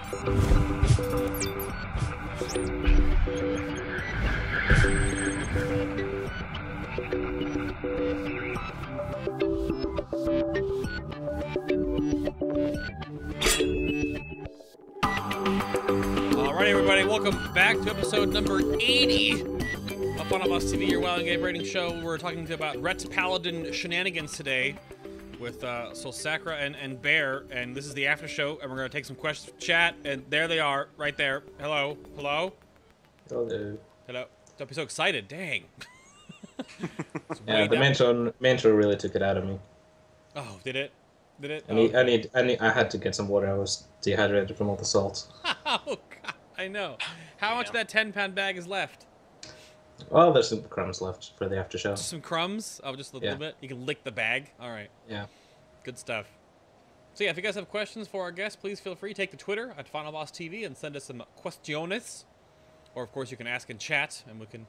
Alright everybody, welcome back to episode number 80 of FinalBossTV, your wild and game rating show. We're talking about Ret Paladin shenanigans today with Solsacra and Bear, and this is the after show, and we're going to take some questions from chat, and there they are, right there. Hello? Hello? Hello. Hello? Don't be so excited, dang. Yeah, the mantra really took it out of me. Oh, did it? Did it? I had to get some water. I was dehydrated from all the salt. Oh, God, I know. How much of that 10-pound bag is left? Well, there's some crumbs left for the after show. Just some crumbs? Oh, just a little bit? You can lick the bag? All right. Yeah. Good stuff. So yeah, if you guys have questions for our guests, please feel free to take to Twitter at FinalBossTV and send us some questiones. Or, of course, you can ask in chat, and we can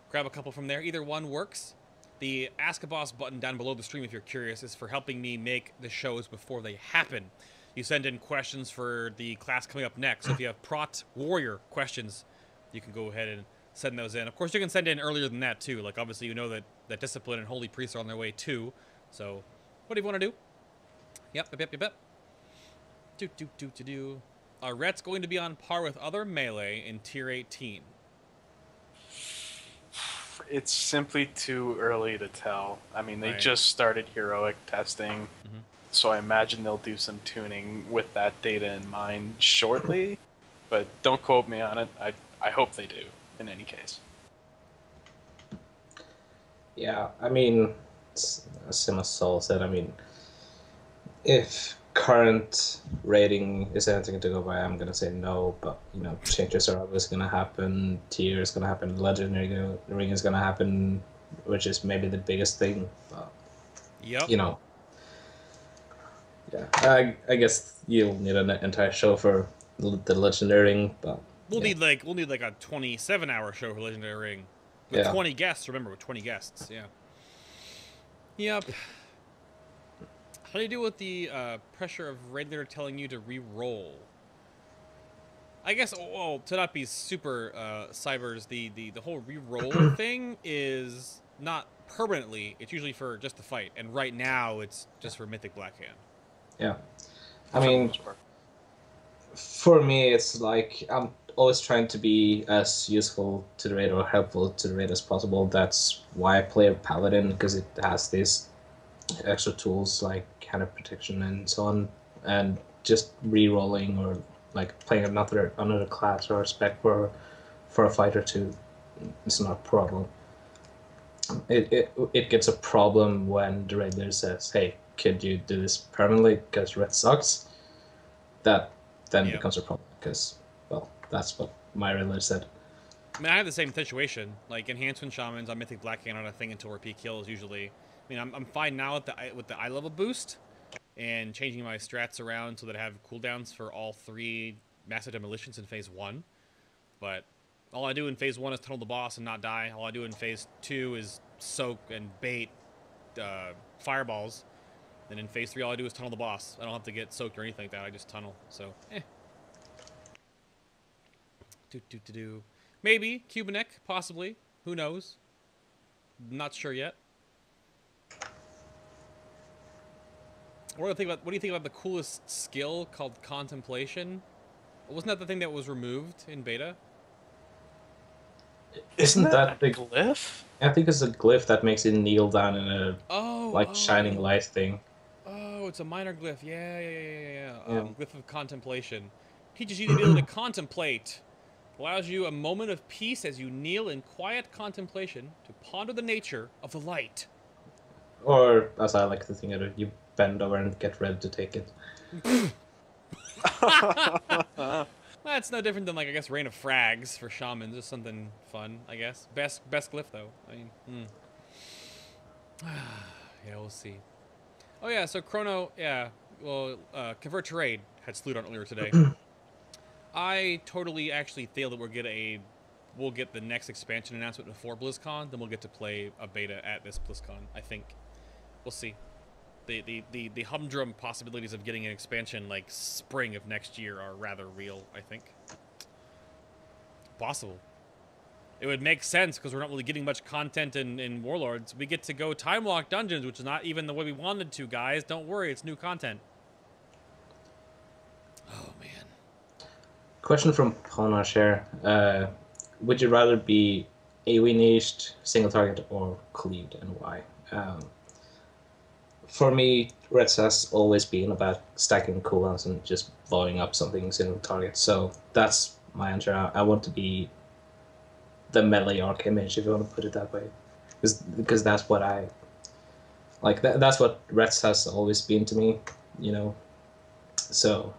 grab a couple from there. Either one works. The Ask a Boss button down below the stream, if you're curious, is for helping me make the shows before they happen. You send in questions for the class coming up next. So if you have Prot Warrior questions, you can go ahead and send those in. Of course, you can send in earlier than that, too. Like, obviously, you know that Discipline and Holy Priest are on their way, too. So, what do you want to do? Yep. Do. Ret's going to be on par with other melee in Tier 18. It's simply too early to tell. I mean, they just started heroic testing, so I imagine they'll do some tuning with that data in mind shortly, but don't quote me on it. I hope they do, in any case. Yeah, I mean, as Sima Soul said, I mean, if current rating is anything to go by, I'm going to say no, but, you know, changes are always going to happen, tier is going to happen, legendary ring is going to happen, which is maybe the biggest thing, but, you know, yeah, I guess you'll need an entire show for the legendary ring, but we'll need like a 27-hour show for legendary ring with 20 guests. Remember, with 20 guests, Yep. How do you deal with the pressure of Raid Leader telling you to re-roll? I guess, well, to not be super cybers, the whole re-roll thing is not permanently. It's usually for just the fight, and right now it's just for Mythic Blackhand. Yeah, I mean, for me, it's like I'm always trying to be as useful to the raid or helpful to the raid as possible. That's why I play a Paladin, because it has these extra tools like hand of protection and so on, and just re-rolling or like playing another class or spec for a fight or two, it's not a problem. It gets a problem when the raid leader says, "Hey, could you do this permanently because red sucks?" That then becomes a problem because, well, that's what my raid leader said. I mean, I have the same situation. Like enhancement shamans on Mythic Blackhand aren't a thing until repeat kills usually. I mean, I'm fine now with the eye level boost and changing my strats around so that I have cooldowns for all 3 massive demolitions in phase 1. But all I do in phase 1 is tunnel the boss and not die. All I do in phase 2 is soak and bait fireballs. And in phase 3, all I do is tunnel the boss. I don't have to get soaked or anything like that. I just tunnel. So, Maybe Cubanek, possibly. Who knows? Not sure yet. What do you think about the coolest skill called Contemplation? Wasn't that the thing that was removed in beta? Isn't that the glyph? I think it's a glyph that makes you kneel down in a shining light thing. Oh, it's a minor glyph. Yeah. Glyph of Contemplation. Teaches you the ability to contemplate. Allows you a moment of peace as you kneel in quiet contemplation to ponder the nature of the light. Or, as I like to think of it, you bend over and get ready to take it. That's no different than, like, I guess, Rain of Frags for shamans. Just something fun, I guess. Best glyph, though. I mean, yeah, we'll see. Oh, yeah, so Chrono, well, Convert to Raid had slewed on earlier today. I totally actually feel that we'll get the next expansion announcement before BlizzCon, then we'll get to play a beta at this BlizzCon, I think. We'll see. the humdrum possibilities of getting an expansion like spring of next year are rather real, I think. Possible. It would make sense because we're not really getting much content in Warlords. We get to go time walk dungeons, which is not even the way we wanted to, guys. Don't worry, it's new content. Oh, man. Question from Ponash here. Would you rather be AoE niched, single target, or cleaved, and why? For me, Reds has always been about stacking cooldowns and just blowing up something single target. So that's my answer. I want to be the melee archimage, if you want to put it that way, because that's what I like. That's what Reds has always been to me, you know. So,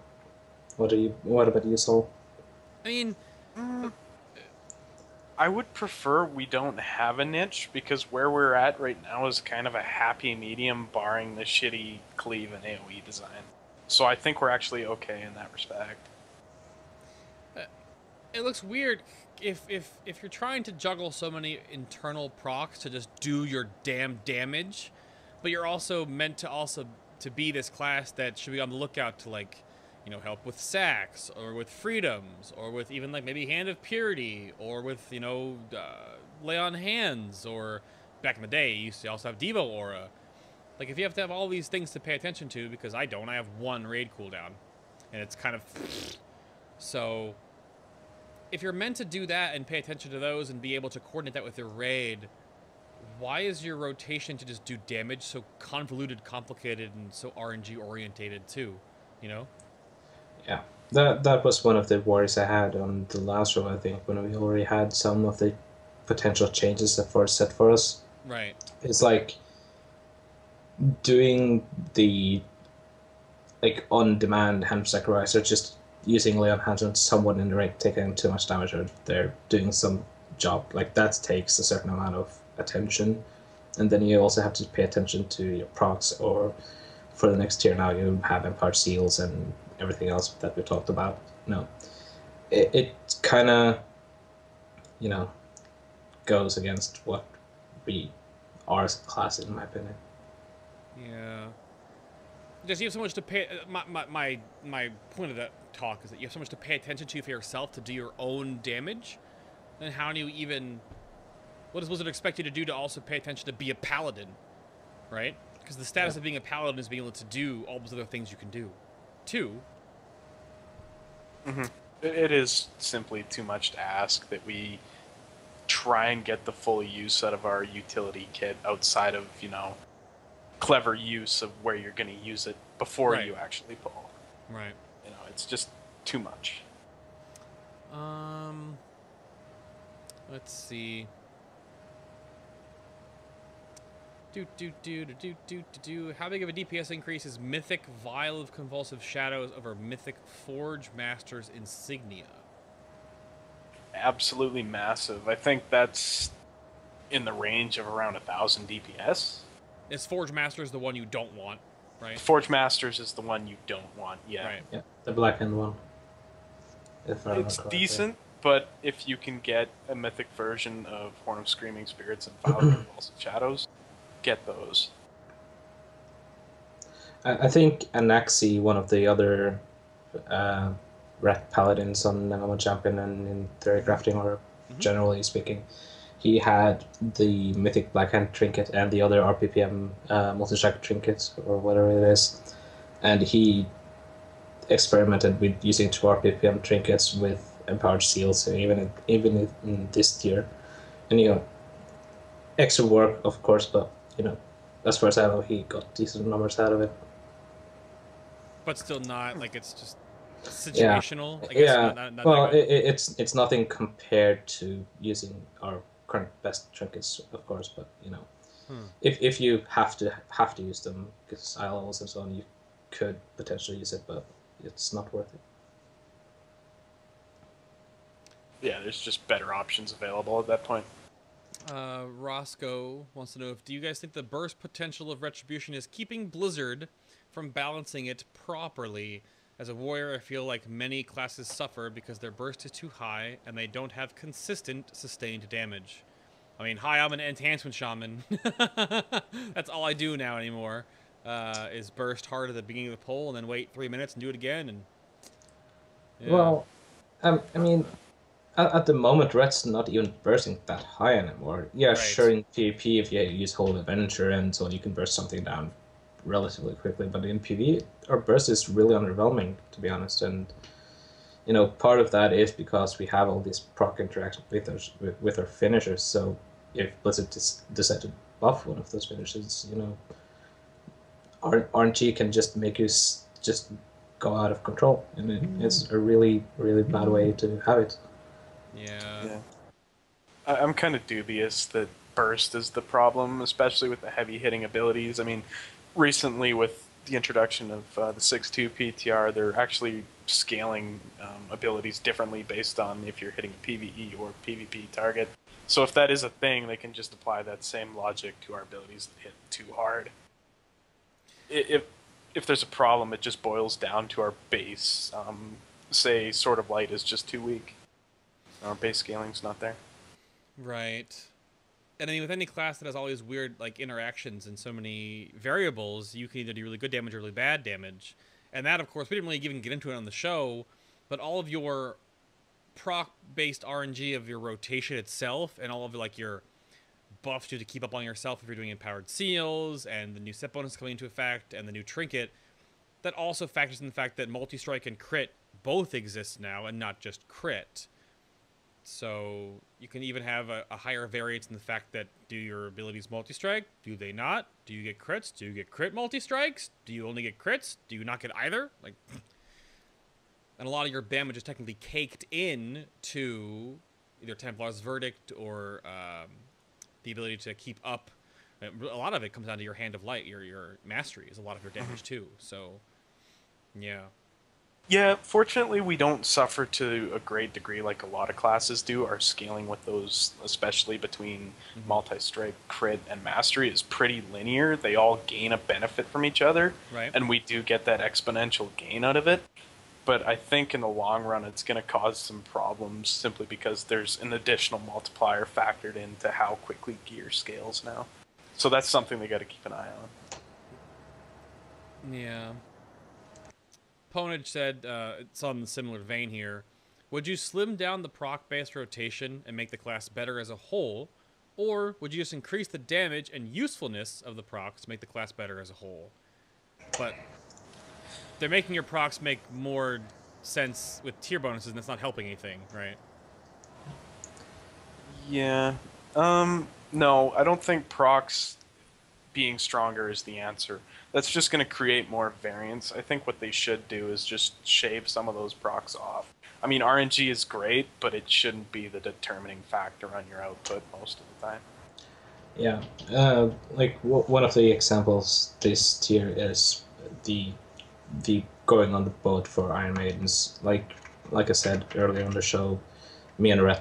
what about you, Sol? I mean, I would prefer we don't have a niche, because where we're at right now is kind of a happy medium, barring the shitty cleave and AoE design. So I think we're actually okay in that respect. It looks weird if you're trying to juggle so many internal procs to just do your damn damage, but you're also meant to be this class that should be on the lookout to, like, you know, help with sacks or with freedoms or with even like maybe Hand of Purity or with, you know, lay on hands, or back in the day you used to also have Devo Aura. Like, if you have to have all these things to pay attention to, because I don't, I have one raid cooldown and it's kind of so. If you're meant to do that and pay attention to those and be able to coordinate that with your raid, why is your rotation to just do damage so convoluted, complicated, and so RNG orientated too? You know? Yeah, that was one of the worries I had on the last row, I think, when we already had some of the potential changes that were set for us. Right. It's like doing the like on-demand hand sacrifice, or just using lay on hands on someone in the raid taking too much damage, or they're doing some job like that takes a certain amount of attention, and then you also have to pay attention to your procs, or for the next tier now you have Empire Seals and everything else that we talked about. No, it kind of, you know, goes against what we are as a class, in my opinion. Yeah. Just you have so much to pay. My point of that talk is that you have so much to pay attention to for yourself to do your own damage. Then how do you even? What does Blizzard expect you to do to also pay attention to be a paladin, right? Because the status of being a paladin is being able to do all those other things you can do, too. Mm-hmm. It is simply too much to ask that we try and get the full use out of our utility kit outside of, you know, clever use of where you're going to use it before you actually pull. Right. You know, it's just too much. Let's see. How big of a DPS increase is Mythic Vial of Convulsive Shadows over Mythic Forge Master's Insignia? Absolutely massive. I think that's in the range of around 1,000 DPS. Is Forge Master's the one you don't want, right? Forge Masters is the one you don't want, yeah. Right. Yeah, the blackened one. It's decent, but if you can get a mythic version of Horn of Screaming Spirits and Vial of Convulsive Shadows, get those. I think Anaxi, one of the other red paladins on MMO Champion and in Theory Crafting, or generally speaking, he had the Mythic Blackhand Trinket and the other RPPM multi-strike trinket, or whatever it is, and he experimented with using 2 RPPM trinkets with Empowered Seals, even in this tier, and, you know, extra work, of course, but, you know, as far as I know, he got decent numbers out of it. But still not, like, it's just situational. Yeah, I guess yeah. not Well, it's nothing compared to using our current best trinkets, of course, but, you know, if you have to use them because high levels and so on, you could potentially use it, but it's not worth it. Yeah, there's just better options available at that point. Roscoe wants to know do you guys think the burst potential of Retribution is keeping Blizzard from balancing it properly? As a warrior, I feel like many classes suffer because their burst is too high and they don't have consistent sustained damage. I mean, hi, I'm an enhancement shaman. That's all I do now anymore. is burst hard at the beginning of the pull and then wait 3 minutes and do it again. And yeah. Well, I mean, at the moment, Red's not even bursting that high anymore. Yeah, Right. sure, in PvP, if you use Whole Adventure and so on, you can burst something down relatively quickly, but in PvE, our burst is really underwhelming, to be honest, and you know, part of that is because we have all these proc interactions with our finishers, so if Blizzard decide to buff one of those finishers, you know, RNG can just make you just go out of control, and it's a really, really bad way to have it. Yeah. I'm kind of dubious that burst is the problem, especially with the heavy hitting abilities. I mean, recently with the introduction of the 6.2 PTR, they're actually scaling abilities differently based on if you're hitting a PvE or PvP target. So if that is a thing, they can just apply that same logic to our abilities that hit too hard. If there's a problem, it just boils down to our base. Say Sword of Light is just too weak. Our base scaling's not there. Right. And I mean, with any class that has all these weird like interactions and so many variables, you can either do really good damage or really bad damage. And that, of course, we didn't really even get into it on the show, but all of your proc-based RNG of your rotation itself and all of like your buffs to keep up on yourself if you're doing empowered seals and the new set bonus coming into effect and the new trinket, that also factors in the fact that multi-strike and crit both exist now and not just crit. So you can even have a higher variance in the fact that do your abilities multi-strike? Do they not? Do you get crits? Do you get crit multi-strikes? Do you only get crits? Do you not get either? Like, and a lot of your damage is technically caked in to either Templar's Verdict or the ability to keep up. A lot of it comes down to your Hand of Light. Your mastery is a lot of your damage too. So, yeah. Yeah, fortunately we don't suffer to a great degree like a lot of classes do. Our scaling with those, especially between multi-strike, crit, and mastery, is pretty linear. They all gain a benefit from each other, right? And we do get that exponential gain out of it. But I think in the long run it's going to cause some problems simply because there's an additional multiplier factored into how quickly gear scales now. So that's something they got to keep an eye on. Yeah. Ponage said, it's on the similar vein here, would you slim down the proc-based rotation and make the class better as a whole, or would you just increase the damage and usefulness of the procs to make the class better as a whole? But they're making your procs make more sense with tier bonuses, and that's not helping anything, right? Yeah. No, I don't think procs being stronger is the answer. That's just going to create more variance. I think what they should do is just shave some of those procs off. I mean, RNG is great, but it shouldn't be the determining factor on your output most of the time. Yeah, like one of the examples this tier is the going on the boat for Iron Maidens. Like I said earlier on the show, me and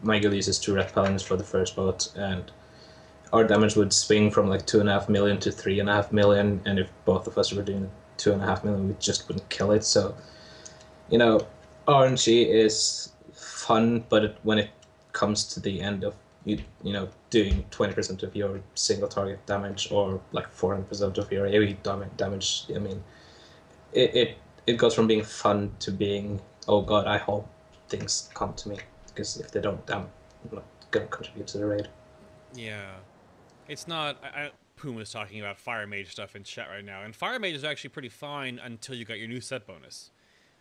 my guild uses 2 Red Paladins for the first boat, and our damage would swing from like 2.5 million to 3.5 million, and if both of us were doing 2.5 million, we just wouldn't kill it. So, you know, RNG is fun, but when it comes to the end of you know, doing 20% of your single target damage or like 400% of your AoE damage, I mean, it goes from being fun to being, oh god, I hope things come to me, because if they don't, I'm not gonna contribute to the raid. Yeah. It's not... Puma's talking about Fire Mage stuff in chat right now, and Fire Mage is actually pretty fine until you got your new set bonus.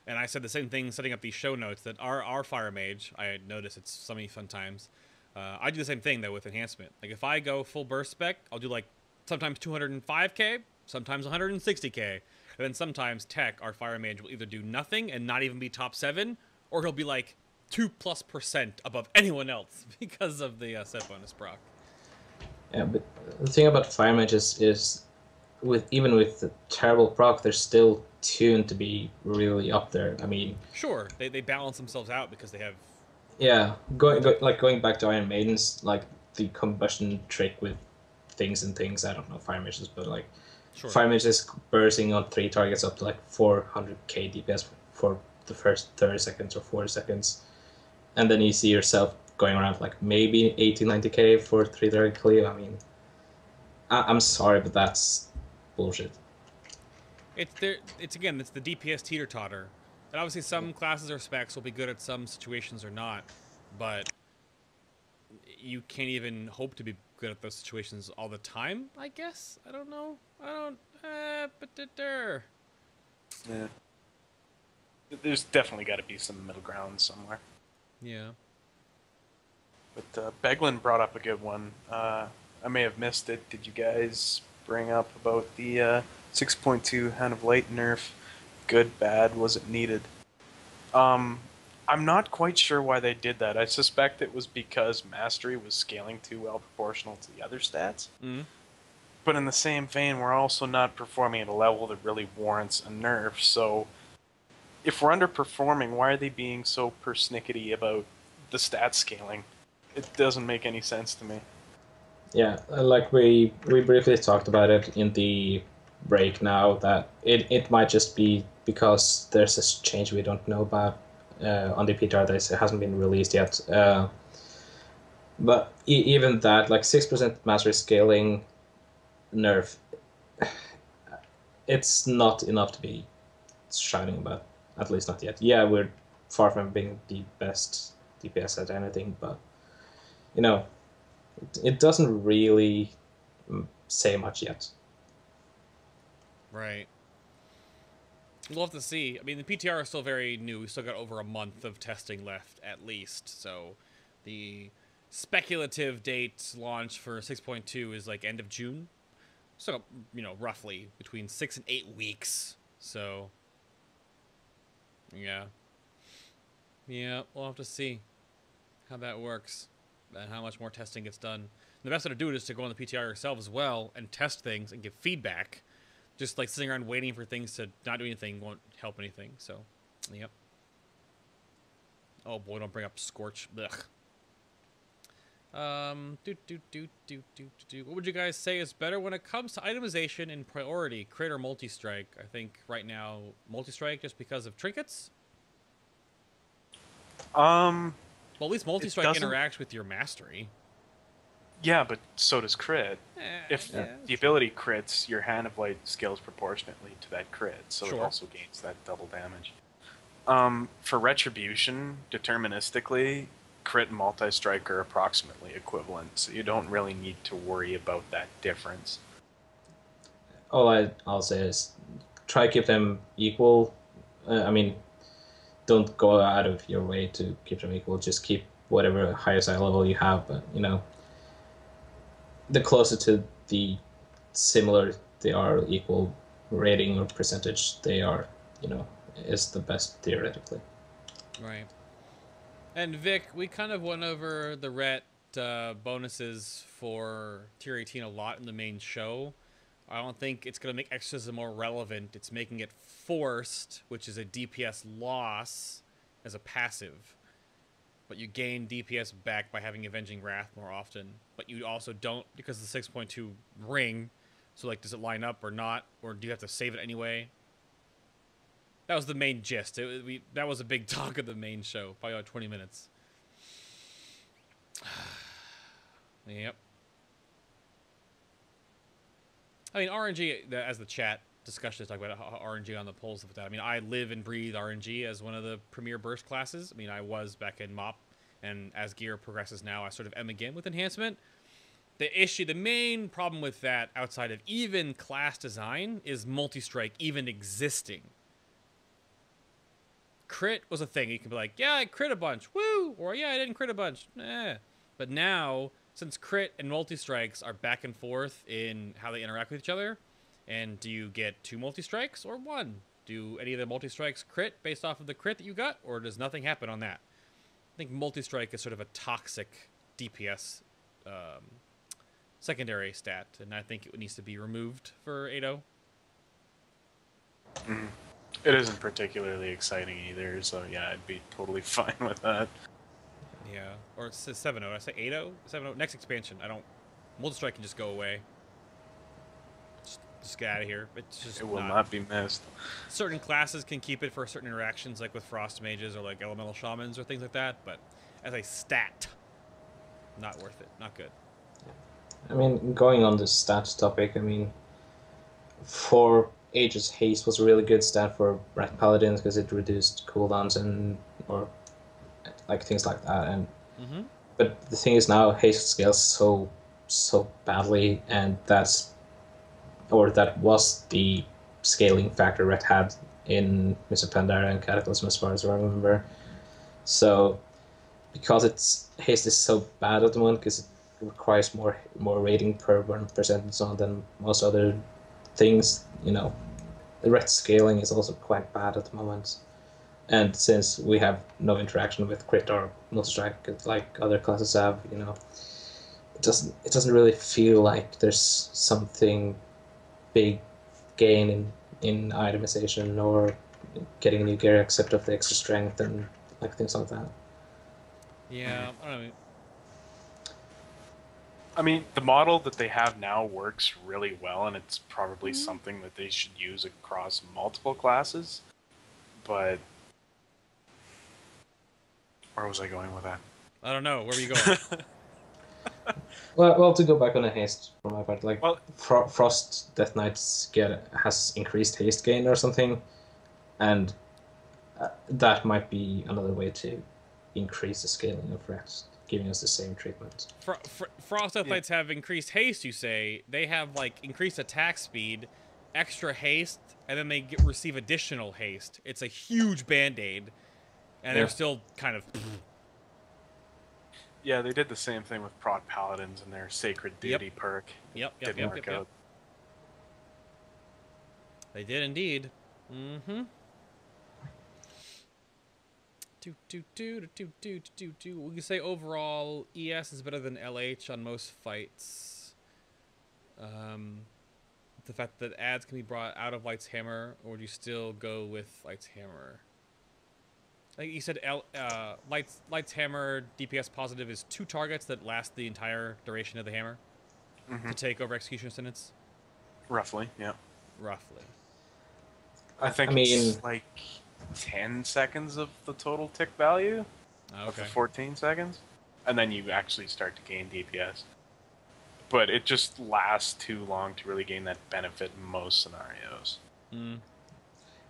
And I said the same thing setting up these show notes, that our Fire Mage, I noticed it's so many fun times, I do the same thing though with enhancement. Like if I go full burst spec, I'll do like sometimes 205k, sometimes 160k, and then sometimes tech, our Fire Mage will either do nothing and not even be top 7, or he'll be like 2+% above anyone else because of the set bonus proc. Yeah, but the thing about Fire Mages is, even with the terrible proc, they're still tuned to be really up there. I mean, sure, they balance themselves out because they have. Yeah, going back to Iron Maidens, like the combustion trick with things and things. I don't know Fire Mages, but like sure. Fire Mages bursting on 3 targets up to like 400k DPS for the first 30 seconds or 40 seconds, and then you see yourself going around like maybe 80-90k for 3 target cleave. I mean, I'm sorry, but that's bullshit. It's again, it's the DPS teeter-totter. And obviously some classes or specs will be good at some situations or not, but you can't even hope to be good at those situations all the time, I guess? I don't know. Yeah. There's definitely got to be some middle ground somewhere. Yeah. But Beglin brought up a good one. I may have missed it. Did you guys bring up about the 6.2 Hand of Light nerf? Good, bad, was it needed? I'm not quite sure why they did that. I suspect it was because Mastery was scaling too well proportional to the other stats. Mm-hmm. But in the same vein, we're also not performing at a level that really warrants a nerf. So if we're underperforming, why are they being so persnickety about the stat scaling? It doesn't make any sense to me. Yeah, like we briefly talked about it in the break now, that it might just be because there's this change we don't know about on the PTR that hasn't been released yet. But even that, like 6% mastery scaling nerf, it's not enough to be shouting about, at least not yet. Yeah, we're far from being the best DPS at anything, but, you know, it doesn't really say much yet. Right. We'll have to see. I mean, the PTR is still very new. We still got over a month of testing left, at least. So, the speculative date launch for 6.2 is like end of June. So, you know, roughly between 6 and 8 weeks. So, yeah. Yeah, we'll have to see how that works and how much more testing gets done. The best way to do it is to go on the PTR yourself as well and test things and give feedback. Just like sitting around waiting for things to not do anything won't help anything. So, yep. Oh boy, don't bring up Scorch. Ugh. What would you guys say is better when it comes to itemization and priority, crit or multi-strike? I think right now multi-strike just because of trinkets. Well, at least multi-strike interacts with your mastery. Yeah, but so does crit. If the ability crits, your Hand of Light scales proportionately to that crit, so it also gains that double damage. For Retribution, deterministically, crit and multi-strike are approximately equivalent, so you don't really need to worry about that difference. All I'll say is try to keep them equal. I mean, don't go out of your way to keep them equal. Just keep whatever highest level you have, but, you know, the closer to the similar they are, equal rating or percentage they are, you know, is the best theoretically. Right. And Vic, we kind of went over the ret bonuses for Tier 18 a lot in the main show. I don't think it's going to make exorcism more relevant. It's making it forced, which is a DPS loss as a passive. But you gain DPS back by having Avenging Wrath more often. But you also don't because of the 6.2 ring. So, like, does it line up or not? Or do you have to save it anyway? That was the main gist. That was a big talk of the main show. Probably about 20 minutes. Yep. I mean, RNG, as the chat discussion is talking about RNG on the polls with that. I mean, I live and breathe RNG as one of the premier burst classes. I mean, I was back in MOP, and as gear progresses now, I sort of am again with enhancement. The main problem with that, outside of even class design, is multi-strike even existing. Crit was a thing. You can be like, yeah, I crit a bunch, woo! Or, yeah, I didn't crit a bunch, eh. But now, since crit and multi-strikes are back and forth in how they interact with each other, and do you get 2 multi-strikes or 1? Do any of the multi-strikes crit based off of the crit that you got, or does nothing happen on that? I think multi-strike is sort of a toxic DPS secondary stat, and I think it needs to be removed for 8.0. Mm. It isn't particularly exciting either, so yeah, I'd be totally fine with that. Yeah, or it says 7.0. I say 8.0? 7.0. Next expansion. Multi-strike can just go away. Just get out of here. It will not be missed. Certain classes can keep it for certain interactions, like with frost mages or like elemental shamans or things like that. But as a stat, not worth it. Not good. I mean, going on the stats topic, I mean, for ages, haste was a really good stat for Rat Paladins because it reduced cooldowns and or like things like that. And but the thing is now haste scales so badly, and that was the scaling factor Red had in Mr. Pandora and Cataclysm, as far as I remember. So because haste is so bad at the moment, because it requires more rating per 1% and so on than most other things, the red scaling is also quite bad at the moment. And since we have no interaction with crit or multi-strike like other classes have, it doesn't really feel like there's something big gain in itemization or getting new gear except of the extra strength and like things like that. Yeah, I don't know. I mean, the model that they have now works really well, and it's probably something that they should use across multiple classes. But where was I going with that? I don't know. Where were you going? Well, to go back on the haste for my part, like Frost Death Knights has increased haste gain or something, and that might be another way to increase the scaling of rest, giving us the same treatment. Frost Death Knights have increased haste, you say. They have like increased attack speed, extra haste, and then they receive additional haste. It's a huge band-aid, and they're still kind of... Yeah, they did the same thing with Prod Paladins and their Sacred Duty perk. Yep. Didn't work out. They did indeed. We can say overall ES is better than LH on most fights. The fact that ads can be brought out of Light's Hammer, or do you still go with Light's Hammer? Like you said, Light's Hammer DPS positive is 2 targets that last the entire duration of the hammer to take over execution sentence. Roughly, yeah. Roughly. I think it's like 10 seconds of the total tick value of the 14 seconds, and then you actually start to gain DPS. But it just lasts too long to really gain that benefit in most scenarios.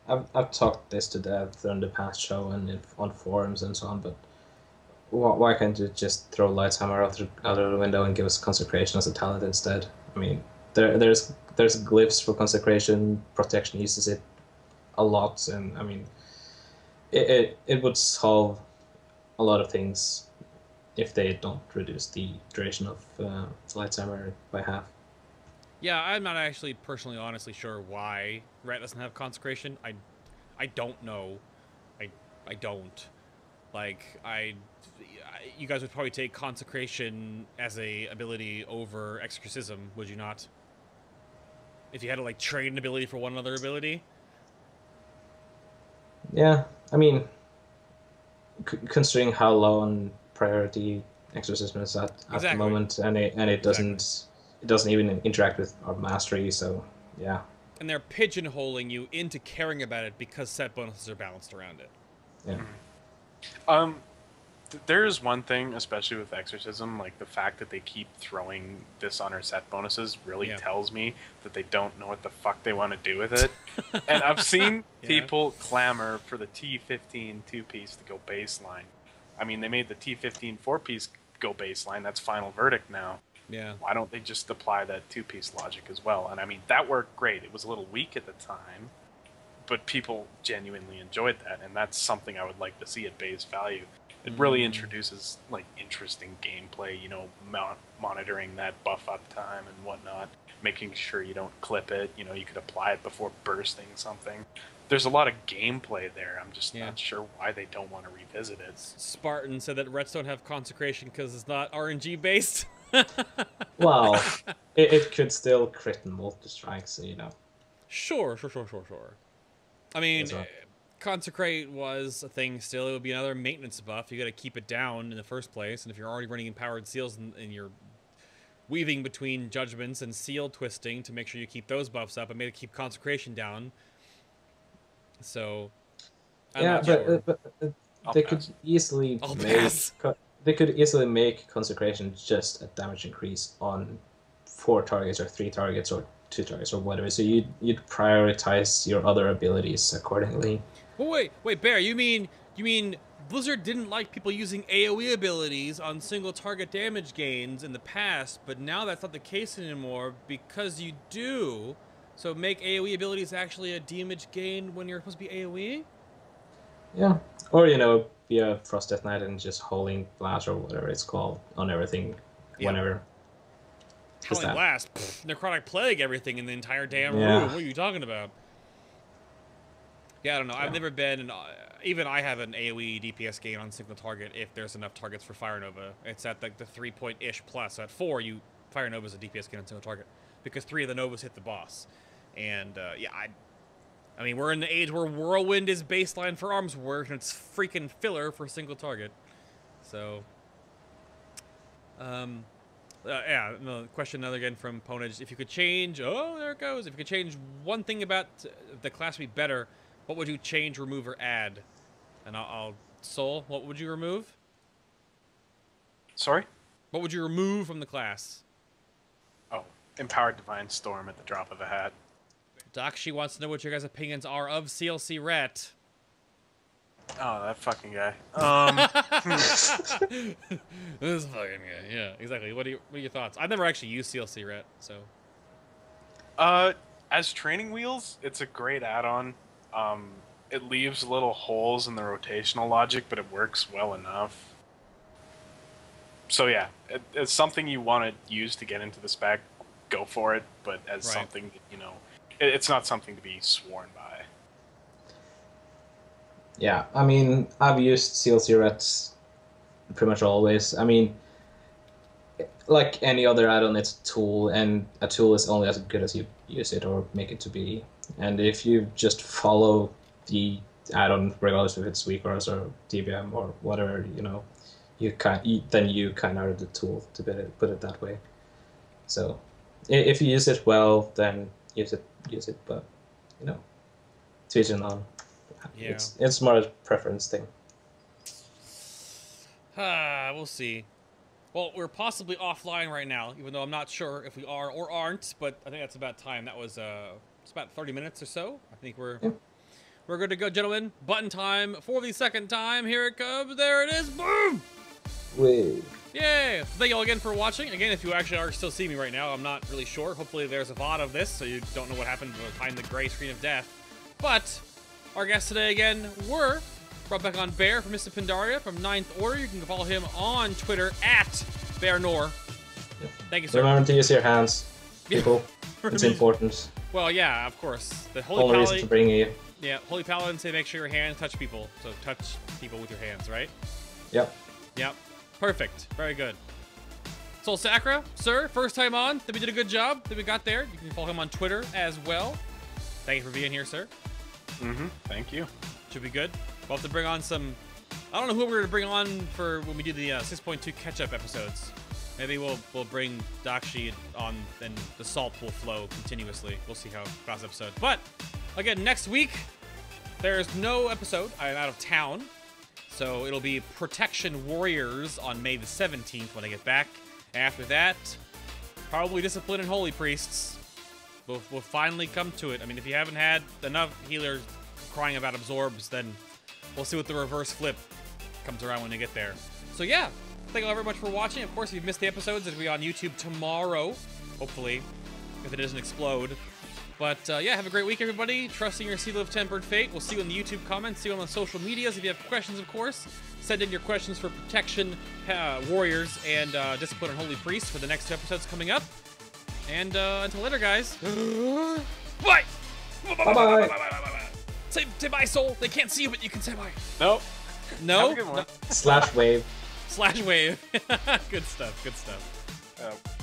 I've talked this to death on the past show and on forums and so on, but why can't you just throw Light's Hammer out the window and give us Consecration as a talent instead? I mean, there's glyphs for Consecration, Protection uses it a lot, and I mean, it would solve a lot of things if they don't reduce the duration of Light's Hammer by half. Yeah, I'm not actually personally honestly sure why Rat doesn't have Consecration. I don't know. I don't. Like, you guys would probably take Consecration as a ability over Exorcism, would you not? If you had to, like, trade an ability for one other ability? Yeah, I mean, considering how low on priority Exorcism is at the moment, and it doesn't even interact with our mastery, so yeah. And they're pigeonholing you into caring about it because set bonuses are balanced around it. Yeah. There's one thing, especially with Exorcism, like the fact that they keep throwing dishonor set bonuses really tells me that they don't know what the fuck they want to do with it. And I've seen people clamor for the T15 2-piece to go baseline. I mean, they made the T15 4-piece go baseline. That's Final Verdict now. Yeah. Why don't they just apply that 2-piece logic as well? And I mean, that worked great. It was a little weak at the time, but people genuinely enjoyed that, and that's something I would like to see at base value. It really introduces like interesting gameplay, monitoring that buff up time and whatnot, making sure you don't clip it. You could apply it before bursting something. There's a lot of gameplay there. I'm just not sure why they don't want to revisit it. Spartan said that Rets don't have Consecration because it's not RNG based. Well, it could still crit and multi-strike, so Sure. I mean, Consecrate was a thing still. It would be another maintenance buff. You got to keep it down in the first place, and if you're already running Empowered Seals and you're weaving between Judgments and Seal Twisting to make sure you keep those buffs up, I made it keep Consecration down. So, I'm not sure. but they could easily make Consecration just a damage increase on 4 targets or 3 targets or 2 targets or whatever. So you'd prioritize your other abilities accordingly. Well, wait, Bear. You mean Blizzard didn't like people using AoE abilities on single target damage gains in the past, but now that's not the case anymore because you do. So make AoE abilities actually a damage gain when you're supposed to be AoE? Yeah. Or, you know, be a Frost Death Knight and just Howling Blast or whatever it's called on everything whenever. Howling Blast, Necrotic Plague everything in the entire damn room. What are you talking about? Yeah, I don't know. I've never been, even I have an AoE DPS gain on single target if there's enough targets for Fire Nova. It's at like the 3-point-ish plus. At 4, Fire Nova's a DPS gain on single target because 3 of the Novas hit the boss. And yeah, I mean, we're in the age where Whirlwind is baseline for arms work and it's freaking filler for single target. So, yeah, no, question another again from Ponage. If you could change, oh, there it goes. If you could change one thing about the class to be better, what would you change, remove, or add? And I'll Soul, what would you remove? Sorry? What would you remove from the class? Oh, Empowered Divine Storm at the drop of a hat. Dakshi wants to know what your guys' opinions are of CLC Ret. Oh, that fucking guy. This fucking guy, yeah, exactly. What are your thoughts? I've never actually used CLC Ret, so. As training wheels, it's a great add-on. It leaves little holes in the rotational logic, but it works well enough. So yeah, it's something you want to use to get into the spec, go for it, but as something that, you know, it's not something to be sworn by. Yeah, I mean, I've used CLC Rets pretty much always. I mean, like any other add-on, it's a tool, and a tool is only as good as you use it or make it to be. And if you just follow the add-on, regardless if it's Weakross or DBM or whatever, you know, then you kind of are the tool, to put it that way. So, if you use it well, then use it. But, you know, to each and on. Yeah. It's more a preference thing. We'll see. Well, we're possibly offline right now, even though I'm not sure if we are or aren't. But I think that's about time. That was it's about 30 minutes or so. I think we're good to go, gentlemen. Button time for the second time. Here it comes. There it is. Boom. Wait. Yay! Thank you all again for watching. Again, if you actually are still seeing me right now, I'm not really sure. Hopefully there's a VOD of this, so you don't know what happened behind the gray screen of death. But our guests today again were brought back on Bear from Mr. Pandaria from 9th Order. You can follow him on Twitter at BearNor. Thank you, sir. Remember to use your hands, people. It's important. Well, yeah, of course. The Holy Only reason to bring you. Yeah, Holy Paladins say make sure your hands touch people. So touch people with your hands, right? Yep. Yep. Perfect. Very good. Solsacra, sir, first time on. Think we did a good job. Think we got there. You can follow him on Twitter as well. Thank you for being here, sir. Thank you. Should be good. We'll have to bring on some... I don't know who we're going to bring on for when we do the 6.2 catch-up episodes. Maybe we'll bring Dakshi on and the salt will flow continuously. We'll see how fast episode. But, again, next week, there's no episode. I'm out of town. So it'll be Protection Warriors on May the 17th when I get back. After that, probably Discipline and Holy Priests. We'll finally come to it. I mean, if you haven't had enough healers crying about absorbs, then we'll see what the reverse flip comes around when they get there. So yeah, thank you all very much for watching. Of course, if you've missed the episodes, it'll be on YouTube tomorrow, hopefully, if it doesn't explode. But yeah, have a great week, everybody. Trusting your Seal of Tempered Fate. We'll see you in the YouTube comments. See you on the social medias. If you have questions, of course, send in your questions for Protection Warriors and Discipline and Holy Priests for the next 2 episodes coming up. And until later, guys. Bye! Bye-bye. Say bye, Soul. They can't see you, but you can say bye. Nope. No? Have a good one. /wave. /wave. Good stuff. Good stuff.